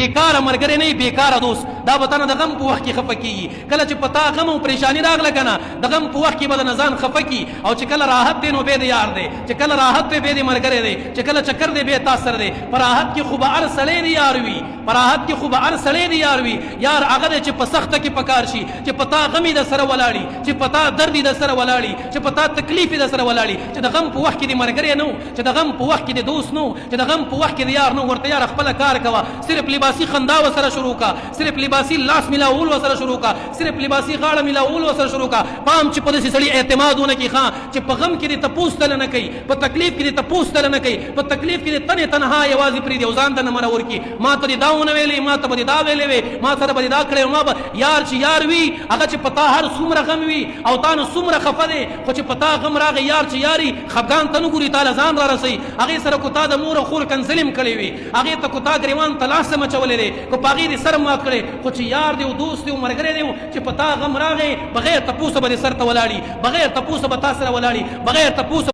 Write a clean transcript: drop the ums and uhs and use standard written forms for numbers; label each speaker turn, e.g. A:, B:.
A: بیکاره ملګری نه بیکاره دوست دا به تنه د غم په وخت کې خفه کېږي کله چې په تا غم او پریشاني راغله که نه د غم په وخت کې به د نه ځان خفه کي او چې کله راحت دی نو بیا د یار دی چې کله راحت دی بیا د ملګری دی چې کله چکر دی بیا تا سره دی په راحت کې خو به هر سړی د یار وي په راحت کې خو به هر سړی د یار وي یار هغه دی چې په سخته کې پکار شي چې په تا غمي د سره ولاړي چې په تا درد د سره ولاړي چې په تا تکلیف د سره ولاړي چې د غم په وخت کې د ملګری نه چې د غم په وخت کې د دوست نه چې د غم په وخت کې د یار نه ورته یار خپله کار کوه صرف لباسي خندا ورسره شروع کا صرف لباسي لاس ملاول ورسره شروع کا صرف لباسي غاړه ملاول ورسره شروع کا پام چې په داسې سړي اعتماد ونه کړي ښه چې په غم کې دې تپوس تله نه کوي په تکلیف کې دې تپوس تله نه کوي په تکلیف کې دې تنې تنها یوازې پرېږدي او ځان ته نه منور کړي ما ته دې دا ونه ویلې ما ته به دې دا ویلې وې ما سره به دې دا کړی ما به یار چې یار وي هغه چې په تا هر څومره غم وي او تا نو څومره خفه دی خو چې په تا غم راغی یار چې یاري خفګان ته نه ګوري تا له ځان را رسوي هغې سره کو تا د مور او خور کنسلم کړی وي هغې ته کو تا ګریوان ته لاس مچولی دی کو په هغې دې سر مات کړی خو چې یار دی او دوست دی او ملګری دی چې په تا غم راغی بغیر تپوسه به دې سر ته ولاړي بغیر تپوسه به تا سره ولاړي بغیر تپوسه